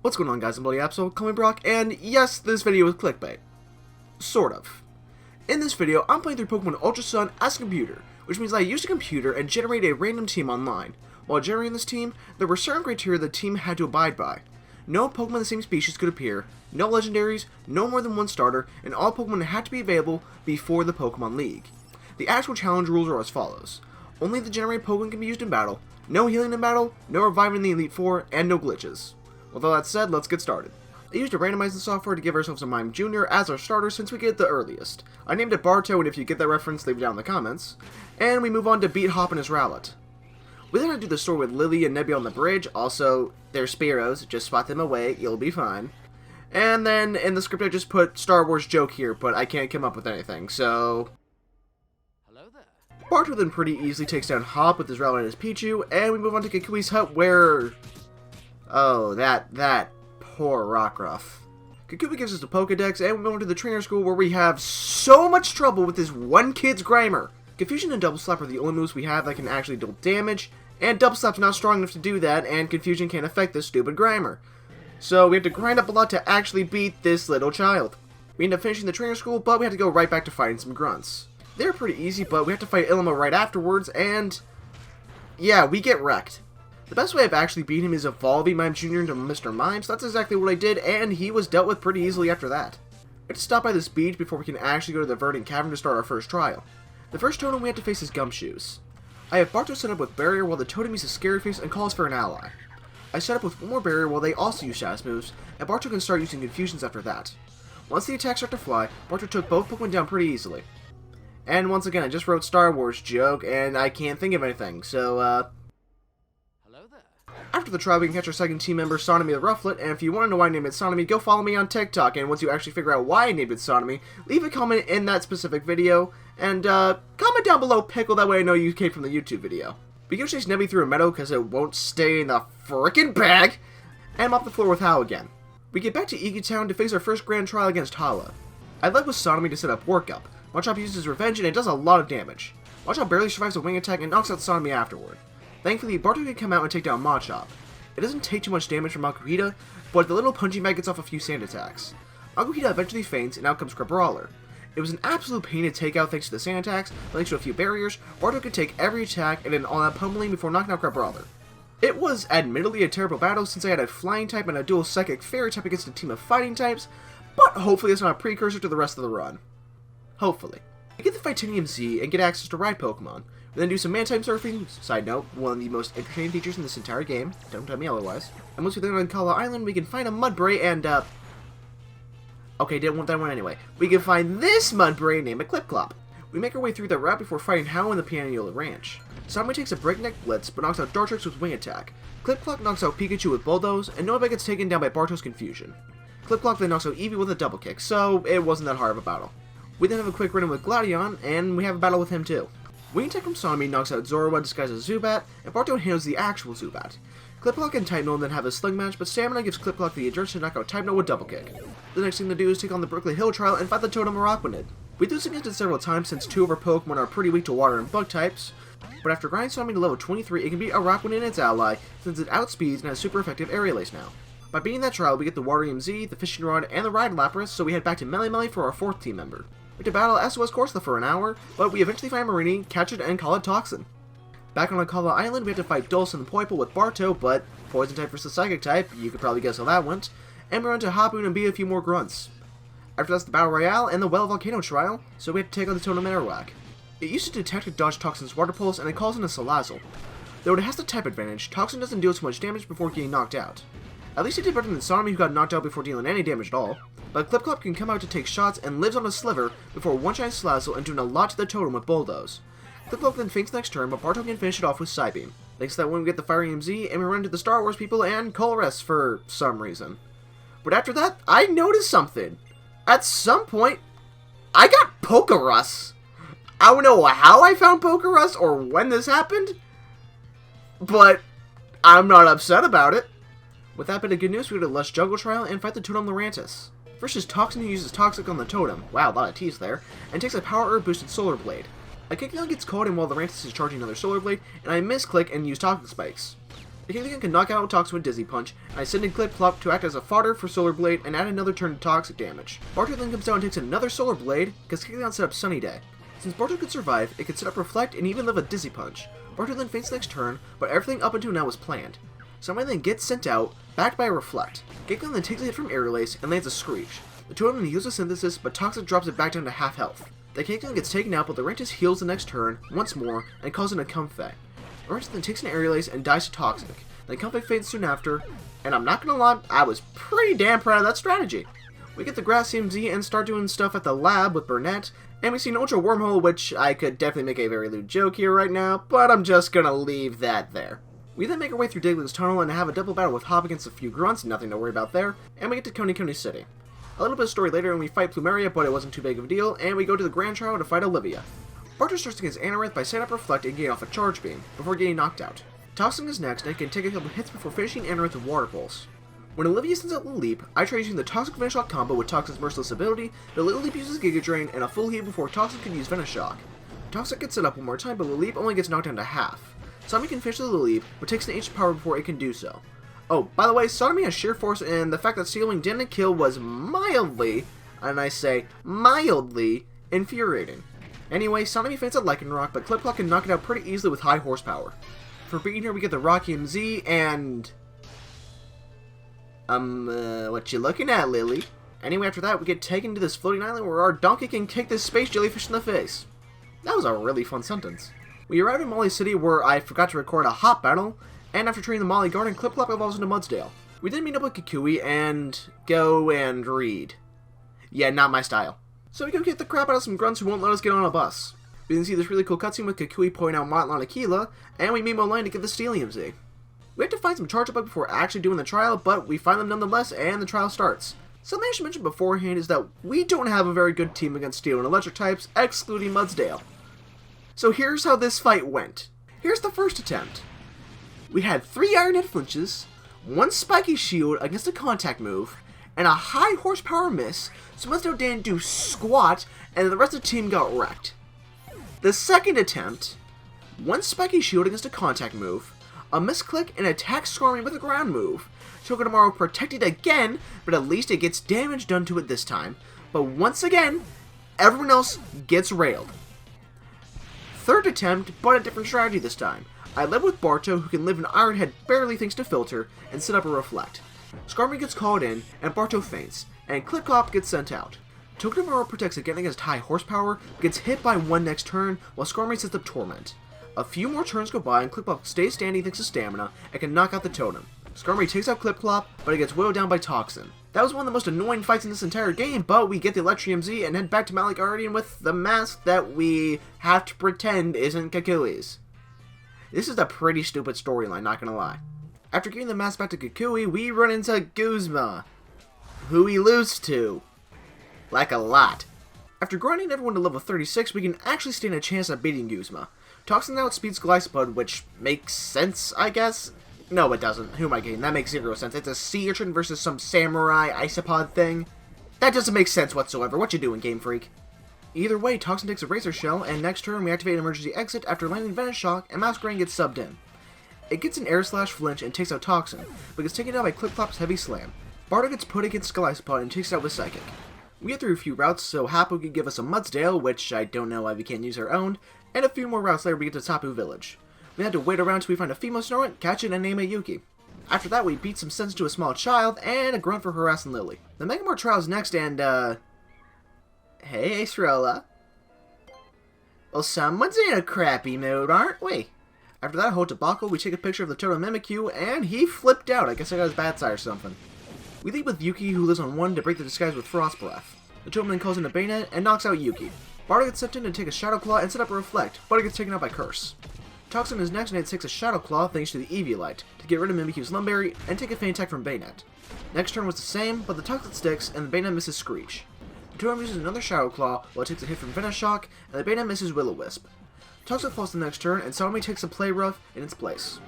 What's going on, guys? I'm BloodyAbsol, call me Brock, and yes, this video is clickbait. Sort of. In this video, I'm playing through Pokemon Ultra Sun as a computer, which means I used a computer and generated a random team online. While generating this team, there were certain criteria the team had to abide by. No Pokemon of the same species could appear, no legendaries, no more than one starter, and all Pokemon had to be available before the Pokemon League. The actual challenge rules are as follows. Only the generated Pokemon can be used in battle, no healing in battle, no reviving in the Elite Four, and no glitches. With all that said, let's get started. I used a randomizing software to give ourselves a Mime Jr. as our starter since we get the earliest. I named it Barto, and if you get that reference, leave it down in the comments. And we move on to beat Hop and his Rowlet. We then had to do the story with Lily and Nebula on the bridge. Also, they're Spearows, just spot them away, you'll be fine. And then in the script I just put Star Wars joke here, but I can't come up with anything, so... Hello there. Barto then pretty easily takes down Hop with his Rowlet and his Pichu, and we move on to Kukui's hut where... Oh, that poor Rockruff. Kukui gives us the Pokedex, and we move on to the trainer school where we have so much trouble with this one kid's grammar. Confusion and Double Slap are the only moves we have that can actually deal damage, and Double Slap's not strong enough to do that, and Confusion can't affect this stupid grammar. So we have to grind up a lot to actually beat this little child. We end up finishing the trainer school, but we have to go right back to fighting some grunts. They're pretty easy, but we have to fight Ilima right afterwards, and... yeah, we get wrecked. The best way of actually beating him is evolving Mime Jr. into Mr. Mime, so that's exactly what I did, and he was dealt with pretty easily after that. We have to stop by this beach before we can actually go to the Verdant Cavern to start our first trial. The first totem we have to face is Gumshoes. I have Barto set up with Barrier while the totem uses Scary Face and calls for an ally. I set up with one more Barrier while they also use status moves, and Barto can start using Confusions after that. Once the attacks start to fly, Barto took both Pokemon down pretty easily. And once again, I just wrote Star Wars joke, and I can't think of anything, so, After the trial, we can catch our second team member, Sonomy the Rufflet, and if you want to know why I named it Sonomy, go follow me on TikTok, and once you actually figure out why I named it Sonomy, leave a comment in that specific video, and comment down below Pickle, that way I know you came from the YouTube video. We go chase Nebby through a meadow because it won't stay in the frickin' bag, and mop the floor with Hao again. We get back to Iki Town to face our first grand trial against Hala. I led with Sonomy to set up Workup. Machop uses Revenge and it does a lot of damage. Machop barely survives a wing attack and knocks out Sonomy afterward. Thankfully, Barto can come out and take down Machop. It doesn't take too much damage from Makuhita, but the little punching bag gets off a few sand attacks. Makuhita eventually faints, and out comes Crabrawler. It was an absolute pain to take out thanks to the sand attacks, but thanks to a few barriers, Barto could take every attack and then all that pummeling before knocking out Crabrawler. It was admittedly a terrible battle since I had a Flying type and a dual Psychic Fairy type against a team of Fighting types, but hopefully it's not a precursor to the rest of the run. Hopefully. We get the Titanium Z and get access to ride Pokemon. We then do some man-type surfing, side note, one of the most entertaining features in this entire game, don't tell me otherwise. And once we land on Kala Island, we can find a Mudbray and, okay, didn't want that one anyway. We can find this Mudbray named a Clip-Clop. We make our way through the route before fighting Hao in the Pianola Ranch. Sonomy takes a breakneck blitz, but knocks out Dartrix with Wing Attack. Clip-Clop knocks out Pikachu with Bulldoze, and Noivern gets taken down by Barto's Confusion. Clip-Clop then knocks out Eevee with a double kick, so it wasn't that hard of a battle. We then have a quick run-in with Gladion, and we have a battle with him too. Wing Attack from Sonomy knocks out Zorua disguised as Zubat, and Barto handles the actual Zubat. Clip-Clop and Typenote then have a sling match, but Stamina gives Clip-Clop the endurance to knock out Typenote with double kick. The next thing to do is take on the Brooklyn Hill trial and fight the Totem Araquanid. We do this against it several times since two of our Pokemon are pretty weak to water and bug types, but after grinding Sonomy to level 23, it can beat Araquanid and its ally, since it outspeeds and has super effective Aerial Ace now. By beating that trial, we get the Waterium Z, the Fishing Rod, and the Ride Lapras, so we head back to Melee for our fourth team member. We have to battle SOS Corsola for an hour, but we eventually find Marini, catch it, and call it Toxin. Back on Akala Island, we have to fight Dulce and Poipole with Barto, but Poison type versus Psychic type, you could probably guess how that went, and we run to Hapu and beat a few more grunts. After that's the Battle Royale and the Well Volcano trial, so we have to take on the Totem Marowak. It used to detect and dodge Toxin's Water Pulse, and it calls in a Salazzle. Though it has the type advantage, Toxin doesn't deal too much damage before getting knocked out. At least it did better than Sonomy, who got knocked out before dealing any damage at all. But Clip-Clop can come out to take shots and lives on a sliver before one-shotting Salazzle and doing a lot to the Totem with Bulldoze. Clip-Clop then faints next turn, but Barto can finish it off with Psybeam. Thanks to that one, we get the Fire Z, and we run into the Star Wars people and Colress for some reason. But after that, I noticed something. At some point, I got Pokerus. I don't know how I found Pokerus or when this happened, but I'm not upset about it. With that bit of good news, we go to Lush Jungle Trial and fight the Totem Lurantis. First is Toxin, who uses Toxic on the Totem, wow, a lot of T's there, and takes a Power Herb boosted Solar Blade. A Kickdown gets caught in while Lurantis is charging another Solar Blade, and I misclick and use Toxic Spikes. Achilles can knock out Toxic with Dizzy Punch, and I send in Clip Clop to act as a fodder for Solar Blade and add another turn to Toxic damage. Barto then comes down and takes another Solar Blade, because Kicleon set up Sunny Day. Since Barto could survive, it could set up Reflect and even live a Dizzy Punch. Barto then faints next turn, but everything up until now was planned. Someone then gets sent out, backed by a Reflect. Kicleon then takes a hit from Air Release and lands a Screech. The two of them use a Synthesis, but Toxic drops it back down to half health. The Kicleon gets taken out, but the Rantis heals the next turn, once more, and calls in a Comfey. Rantis then takes an Air Release and dies to Toxic. Then Comfey fades soon after, and I'm not gonna lie, I was pretty damn proud of that strategy. We get the Grass CMZ and start doing stuff at the lab with Burnett, and we see an Ultra Wormhole, which I could definitely make a very lewd joke here right now, but I'm just gonna leave that there. We then make our way through Digley's Tunnel and have a double battle with Hop against a few grunts, nothing to worry about there, and we get to Coney City. A little bit of story later and we fight Plumeria, but it wasn't too big of a deal, and we go to the Grand Trial to fight Olivia. Barto starts against Anorith by setting up Reflect and getting off a Charge Beam, before getting knocked out. Toxin is next and can take a couple hits before finishing Anorith with Water Pulse. When Olivia sends out the Leap, I try using the Toxic Finish Lock combo with Toxic's Merciless ability, but Little Leap uses Giga Drain and a full heal before Toxic can use Venice Shock. Toxic gets set up one more time, but the Leap only gets knocked down to half. Sonomy can finish the Leap, but takes an H power before it can do so. Oh, by the way, Sonomy has Sheer Force, and the fact that Stealing didn't kill was mildly, and I say mildly, infuriating. Anyway, Sonomy faints at Lycanroc, but Clip Clop can knock it out pretty easily with high horsepower. For beating her, we get the Rocky MZ, and what you looking at, Lily? Anyway, after that, we get taken to this floating island where our donkey can kick this space jellyfish in the face. That was a really fun sentence. We arrive in Molly City where I forgot to record a hop battle, and after training the Molly Garden, Clip Clop evolves into Mudsdale. We then meet up with Kukui and go and read. Yeah, not my style. So we go kick the crap out of some grunts who won't let us get on a bus. We then see this really cool cutscene with Kukui pointing out Motlon Aquila, and we meet Moline to get the Steelium Z. We have to find some charge up before actually doing the trial, but we find them nonetheless, and the trial starts. Something I should mention beforehand is that we don't have a very good team against Steel and Electric types, excluding Mudsdale. So here's how this fight went. Here's the first attempt. We had 3 Iron Head flinches, 1 Spiky Shield against a contact move, and a high horsepower miss, so Mudsdale didn't do squat, and the rest of the team got wrecked. The second attempt, 1 Spiky Shield against a contact move, a misclick and attack Skarmy with a ground move. Togedemaru protected again, but at least it gets damage done to it this time. But once again, everyone else gets railed. Third attempt, but a different strategy this time. I led with Barto, who can live in Iron Head barely thanks to Filter, and set up a Reflect. Skarmy gets called in, and Barto faints, and Clip Clop gets sent out. Togedemaru protects again against high horsepower, but gets hit by 1 next turn, while Skarmy sets up Torment. A few more turns go by, and Clip Clop stays standing thanks to stamina, and can knock out the totem. Skarmy takes out Clip Clop, but it gets whittled down by Toxin. That was one of the most annoying fights in this entire game, but we get the Electrium Z and head back to Malik Guardian with the mask that we have to pretend isn't Kukui's. This is a pretty stupid storyline, not gonna lie. After giving the mask back to Kukui, we run into Guzma, who we lose to. Like a lot. After grinding everyone to level 36, we can actually stand a chance at beating Guzma. Toxin outspeeds Glycopod, which makes sense, I guess? No, it doesn't. Who am I kidding? That makes 0 sense. It's a sea urchin versus some samurai isopod thing. That doesn't make sense whatsoever. What you doing, Game Freak? Either way, Toxin takes a Razor Shell, and next turn we activate an emergency exit after landing Venice Shock, and Masquerain gets subbed in. It gets an Air Slash flinch and takes out Toxin, but gets taken out by Clip Clop's Heavy Slam. Bardo gets put against Glycopod and takes it out with Psychic. We get through a few routes, so Hapu can give us a Mudsdale, which I don't know why we can't use our own, and a few more routes later we get to Tapu Village. We had to wait around till we find a female Snorunt, catch it, and name it Yuki. After that, we beat some sense to a small child, and a grunt for harassing Lily. The Megamore trial's next, and, Hey, Acerella. Well, someone's in a crappy mood, aren't we? After that whole debacle, we take a picture of the Totem Mimikyu, and he flipped out. I guess I got his bad side or something. We leave with Yuki, who lives on 1 to break the disguise with Frost Breath. The Totem then calls in a Bayonet and knocks out Yuki. Bardo gets sent in to take a Shadow Claw and set up a Reflect, but it gets taken out by Curse. Toxin is next and it takes a Shadow Claw thanks to the Eviolite to get rid of Mimikyu's Lumberry and take a feint attack from Bayonet. Next turn was the same, but the Toxin sticks and the Bayonet misses Screech. The Totem uses another Shadow Claw while it takes a hit from Venice Shock and the Bayonet misses Will-O-Wisp. Toxin falls the next turn and Sonomy takes a Play Rough in its place.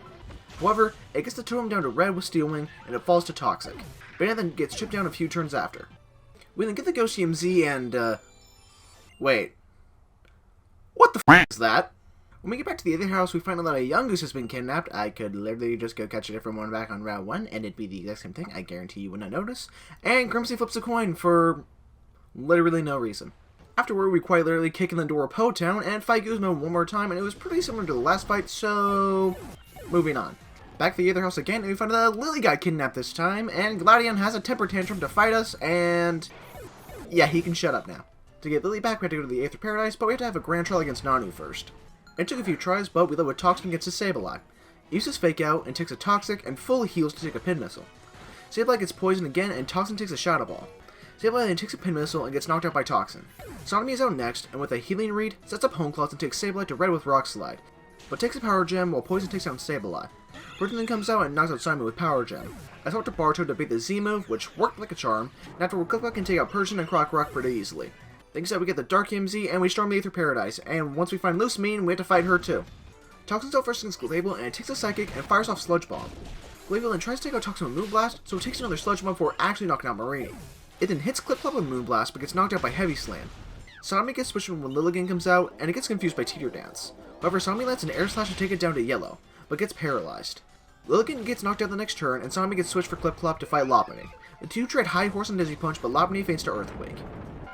However, it gets the Totem down to red with Steel Wing and it falls to Toxic. Bayonet then gets chipped down a few turns after. We then get the Ghostium Z and, wait. What the f*** is that? When we get back to the other house, we find out that a young goose has been kidnapped. I could literally just go catch a different one back on Route 1, and it'd be the exact same thing. I guarantee you would not notice. And Grimsy flips a coin for literally no reason. Afterward, we quite literally kick in the door of Po Town and fight Guzman one more time, and it was pretty similar to the last fight, so moving on. Back to the other house again, and we find out that Lily got kidnapped this time, and Gladion has a temper tantrum to fight us, and yeah, he can shut up now. To get Lily back, we have to go to the Aether Paradise, but we have to have a grand trial against Nanu first. It took a few tries, but we live with Toxin gets his Sableye. He uses Fake Out and takes a Toxic and fully heals to take a Pin Missile. Sableye gets poisoned again, and Toxin takes a Shadow Ball. Sableye then takes a Pin Missile and gets knocked out by Toxin. Sonomy is out next, and with a Healing Reed, sets up Home Claws and takes Sableye to red with Rock Slide, but takes a Power Gem while Poison takes down Sableye. Burton then comes out and knocks out Sonomy with Power Gem. I talked to Barto to beat the Z move, which worked like a charm, and afterward Click can take out Persian and Croc Rock pretty easily. Thanks that we get the Dark MZ and we storm the Aether Paradise, and once we find Loose Mean, we have to fight her too. Toxin's out first against Glavel, and it takes a Psychic and fires off Sludge Bomb. Glavel then tries to take out Toxin with Moonblast, so it takes another Sludge Bomb before actually knocking out Marini. It then hits Clip Clop with Moonblast, but gets knocked out by Heavy Slam. Sonomy gets switched when Lilligan comes out, and it gets confused by Teeter Dance. However, Sonomy lands an Air Slash to take it down to yellow, but gets paralyzed. Lilligan gets knocked out the next turn, and Sonomy gets switched for Clip Clop to fight Lopunny. The two trade High Horse and Dizzy Punch, but Lopunny faints to Earthquake.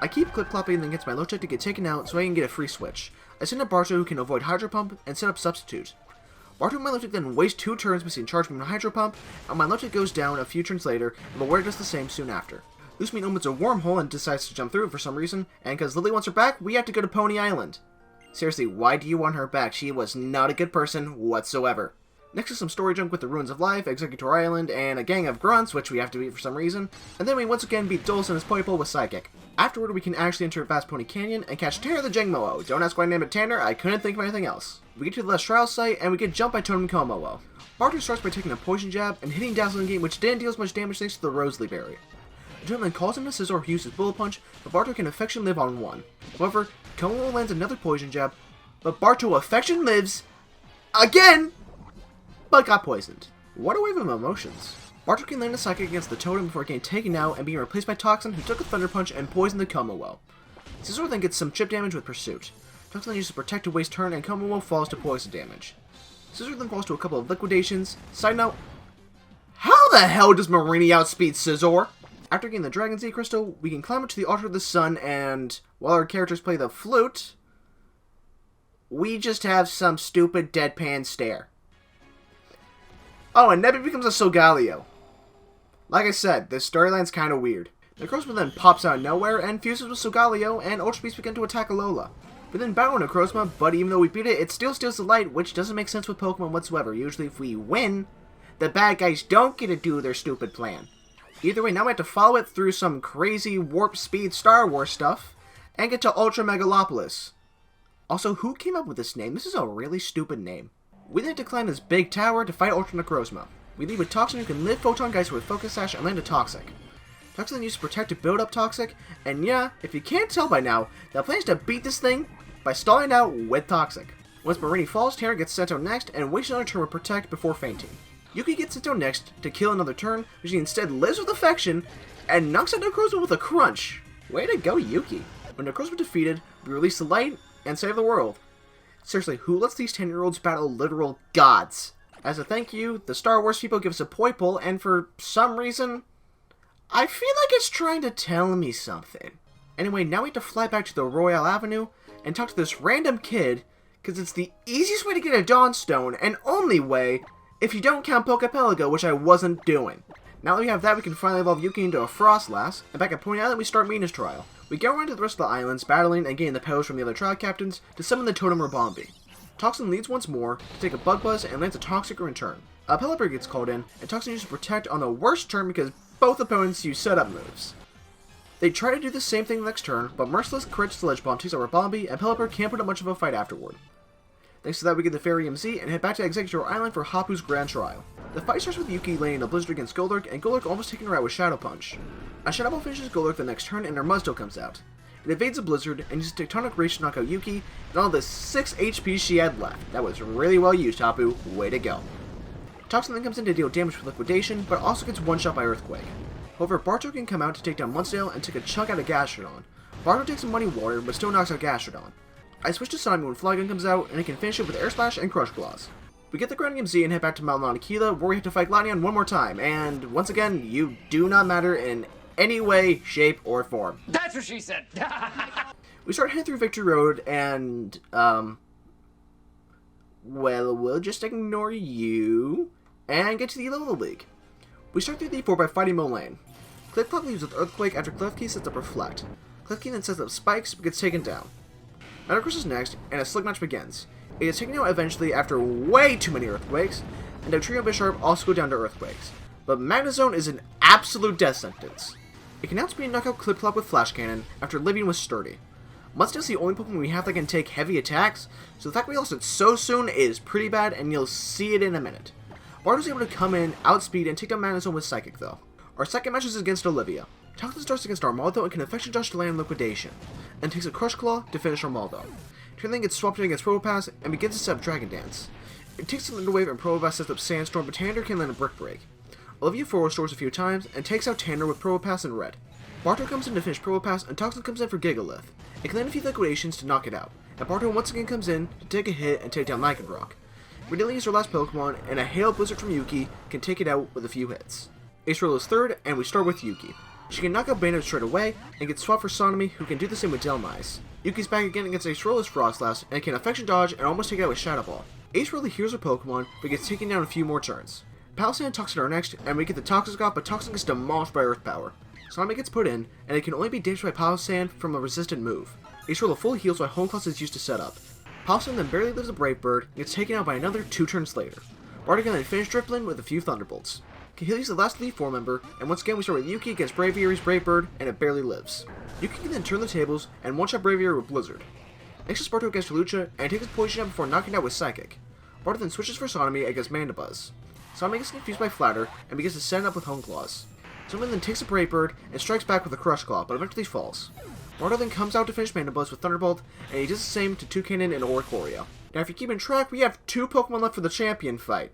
I keep Clip Clopping and then gets my low check to get taken out so I can get a free switch. I send up Barto who can avoid Hydro Pump and set up Substitute. Barto and my low check then wastes 2 turns missing Charge Beam and Hydro Pump, and my low check goes down a few turns later, and Beware does the same soon after. Loose Mean opens a wormhole and decides to jump through it for some reason, and because Lily wants her back, we have to go to Pony Island. Seriously, why do you want her back? She was not a good person whatsoever. Next is some story junk with the Ruins of Life, Executor Island, and a gang of grunts, which we have to beat for some reason. And then we once again beat Dulce and his Poipole with Psychic. Afterward, we can actually enter Vast Pony Canyon and catch Tanner the Jangmo-O. Don't ask why I named it Tanner, I couldn't think of anything else. We get to the last trial site, and we get jumped by Totem Como-O. Barto starts by taking a Poison Jab and hitting Dazzling Game, which didn't deal as much damage thanks to the Rosely Berry. The Totem then calls him a Scizor who uses Bullet Punch, but Barto can Affection live on 1. However, Como-O lands another Poison Jab, but Barto Affection lives again! But got poisoned. What a wave of emotions. Barto can land a Psychic against the Totem before getting taken out and being replaced by Toxin, who took a Thunder Punch and poisoned the Como-O. Scizor then gets some chip damage with Pursuit. Toxin then uses Protect to waste turn, and Como-O falls to poison damage. Scizor then falls to a couple of Liquidations. Side note, how the hell does Marini outspeed Scizor? After getting the Dragon Z Crystal, we can climb up to the Altar of the Sun, and while our characters play the flute, we just have some stupid deadpan stare. Oh, and Nebby becomes a Solgaleo. Like I said, this storyline's kinda weird. Necrozma then pops out of nowhere and fuses with Solgaleo, and Ultra Beasts begin to attack Alola. We then battle Necrozma, but even though we beat it, it still steals the light, which doesn't make sense with Pokemon whatsoever. Usually if we win, the bad guys don't get to do their stupid plan. Either way, now we have to follow it through some crazy warp speed Star Wars stuff, and get to Ultra Megalopolis. Also, who came up with this name? This is a really stupid name. We then decline this big tower to fight Ultra Necrozma. We leave with Toxin who can live Photon Geyser with Focus Sash and land a Toxic. Toxin then uses Protect to build up Toxic, and yeah, if you can't tell by now, the plan is to beat this thing by stalling out with Toxic. Once Marini falls, Tanner gets sent out next and wastes another turn with Protect before fainting. Yuki gets sent out next to kill another turn, but she instead lives with Affection and knocks out Necrozma with a Crunch. Way to go, Yuki. When Necrozma defeated, we release the light and save the world. Seriously, who lets these 10-year-olds battle literal gods? As a thank you, the Star Wars people give us a Poipole, and for some reason, I feel like it's trying to tell me something. Anyway, now we have to fly back to the Royale Avenue and talk to this random kid, because it's the easiest way to get a Dawnstone, and only way if you don't count Pokepelago, which I wasn't doing. Now that we have that, we can finally evolve Yuki into a Frostlass, and back at Pony Island we start Mina's trial. We go around to the rest of the islands, battling and getting the powers from the other trial captains to summon the Totem Rabombi. Toxin leads once more to take a Bug Buzz and lands a Toxic in return. A Pelipper gets called in, and Toxin uses Protect on the worst turn because both opponents use setup moves. They try to do the same thing the next turn, but Merciless crits Sledge Bomb takes out Rabombi, and Pelipper can't put up much of a fight afterward. Thanks to that, we get the Fairy MZ and head back to Executor Island for Hapu's Grand Trial. The fight starts with Yuki laying a Blizzard against Golurk, and Golurk almost taking her out with Shadow Punch. A Shadow Ball finishes Golurk the next turn, and her Mudsdale comes out. It evades a Blizzard, and uses Tectonic Rage to knock out Yuki, and all the 6 HP she had left. That was really well used, Hapu. Way to go. Toxin then comes in to deal damage with Liquidation, but also gets one-shot by Earthquake. However, Barto can come out to take down Mudsdale and take a chunk out of Gastrodon. Barto takes some Muddy Water, but still knocks out Gastrodon. I switch to Sanemi when Flygun comes out, and I can finish it with Air Slash and Crush Claws. We get the Granium Z and head back to Mount Lanakila, where we have to fight Gladion one more time, and once again, you do not matter in any way, shape, or form. That's what she said! We start heading through Victory Road, and, well, we'll just ignore you, and get to the Little League. We start through the E4 by fighting Moline. Clip-Clop leaves with Earthquake after Klefki sets up Reflect. Klefki then sets up Spikes, but gets taken down. Metagross is next, and a slick match begins. It gets taken out eventually after way too many Earthquakes, and Dugtrio and Bisharp also go down to Earthquakes. But Magnezone is an absolute death sentence. It can outspeed and knock out Clip-Clop with Flash Cannon after living with Sturdy. Mudstail is the only Pokemon we have that can take heavy attacks, so the fact we lost it so soon is pretty bad, and you'll see it in a minute. Bardo's able to come in, outspeed, and take down Magnezone with Psychic though. Our second match is against Olivia. Toxin starts against Armaldo and can Affection Dodge to land Liquidation, and takes a Crush Claw to finish Armaldo. Turn gets swapped in against Probopass and begins to set up Dragon Dance. It takes a Thunder Wave and Probopass sets up Sandstorm, but Tanner can land a Brick Break. Olivia forward stores a few times and takes out Tanner with Probopass in red. Barto comes in to finish Probopass and Toxin comes in for Gigalith. It can land a few Liquidations to knock it out, and Barto once again comes in to take a hit and take down Lycanroc. Redelia is our last Pokemon, and a Hail Blizzard from Yuki can take it out with a few hits. Acerola is third, and we start with Yuki. She can knock out Bandit straight away, and gets swapped for Sonomy, who can do the same with Delmise. Yuki's back again against Acerola's Frostlass, and can Affection Dodge and almost take it out with Shadow Ball. Acerola heals her Pokemon, but gets taken down a few more turns. Palisand and Toxin are next, and we get the Toxicroak, but Toxin gets demolished by Earth Power. Sonomy gets put in, and it can only be damaged by Palisand from a resistant move. Acerola fully heals while Hone Claws is used to set up. Palisand then barely lives a Brave Bird, and gets taken out by another 2 turns later. Bardock can then finish Drifblim with a few Thunderbolts. Kahili is the last Elite Four member, and once again we start with Yuki against Braviary's Brave Bird, and it barely lives. Yuki can then turn the tables, and one-shot Braviary with Blizzard. Next is Barto against Lucha, and takes his poison out before knocking it out with Psychic. Barto then switches for Sonomy against Mandibuzz. Sonomy gets confused by Flatter, and begins to set up with Hone Claws. Sonomy then takes a Brave Bird, and strikes back with a Crush Claw, but eventually falls. Barto then comes out to finish Mandibuzz with Thunderbolt, and he does the same to Toucannon and Oricorio. Now if you're keeping track, we have 2 Pokemon left for the champion fight.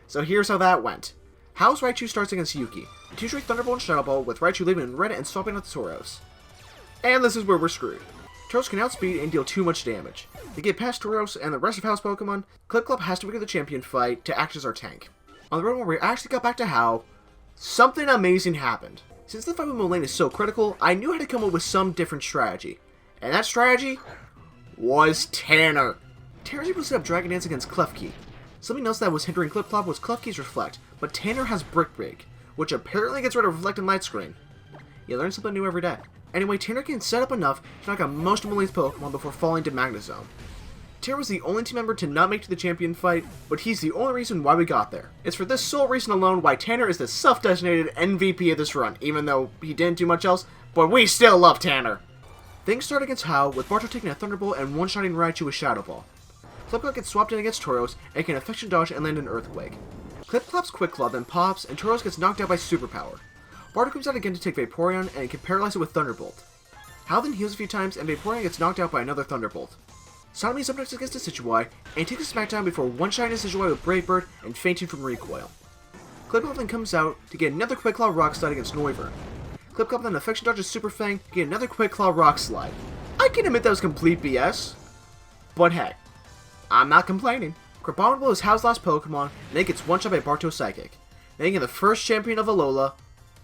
So here's how that went. How's Raichu starts against Yuki. 2-strike Thunderbolt and Shadow Ball with Raichu leaving in red and swapping out the Tauros. And this is where we're screwed. Tauros can outspeed and deal too much damage. To get past Tauros and the rest of How's Pokemon, Clip-Clop has to begin the champion fight to act as our tank. On the road where we actually got back to How, something amazing happened. Since the fight with Moline is so critical, I knew how to come up with some different strategy. And that strategy was Tanner. Tanner's able to set up Dragon Dance against Klefki. Something else that was hindering Clip-Clop was Klefki's Reflect, but Tanner has Brick Break, which apparently gets rid of Reflect and Light Screen. You learn something new every day. Anyway, Tanner can set up enough to knock out most of Moline's Pokemon before falling to Magnezone. Tanner was the only team member to not make it to the champion fight, but he's the only reason why we got there. It's for this sole reason alone why Tanner is the self-designated MVP of this run, even though he didn't do much else, but we still love Tanner! Things start against How, with Barto taking a Thunderbolt and one-shotting Raichu with Shadow Ball. Clip-Clop gets swapped in against Tauros, and can Affection Dodge and land an Earthquake. Clip-Clop's Quick Claw then pops, and Tauros gets knocked out by Superpower. Barto comes out again to take Vaporeon, and can paralyze it with Thunderbolt. How then heals a few times, and Vaporeon gets knocked out by another Thunderbolt. Sonomy sometimes against a Decidueye, and takes a Smackdown before one-shotting a Decidueye with Brave Bird and fainting from Recoil. Clip-Clop then comes out to get another Quick Claw Rock Slide against Noivern. Clip-Clop then Affection Dodges Super Fang to get another Quick Claw Rock Slide. I can admit that was complete BS, but hey, I'm not complaining. Crabominable is How's last Pokemon, and it gets one-shot by Barto Psychic, making the first champion of Alola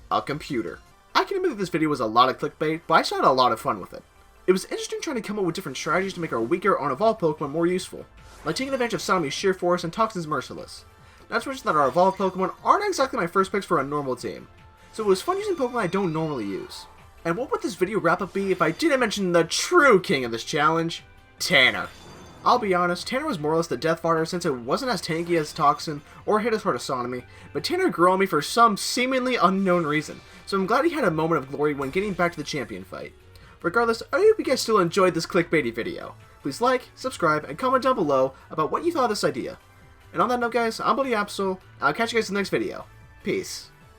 a computer. I can admit that this video was a lot of clickbait, but I still had a lot of fun with it. It was interesting trying to come up with different strategies to make our weaker, unevolved Pokemon more useful, like taking advantage of Sonomy's Sheer Force and Toxin's Merciless. Not to mention that our evolved Pokemon aren't exactly my first picks for a normal team, so it was fun using Pokemon I don't normally use. And what would this video wrap-up be if I didn't mention the true king of this challenge, Tanner? I'll be honest, Tanner was more or less the death fodder since it wasn't as tanky as Toxin or hit as hard as Sonomy, but Tanner grew on me for some seemingly unknown reason, so I'm glad he had a moment of glory when getting back to the champion fight. Regardless, I hope you guys still enjoyed this clickbaity video. Please like, subscribe, and comment down below about what you thought of this idea. And on that note guys, I'm BloodyAbsol, and I'll catch you guys in the next video. Peace.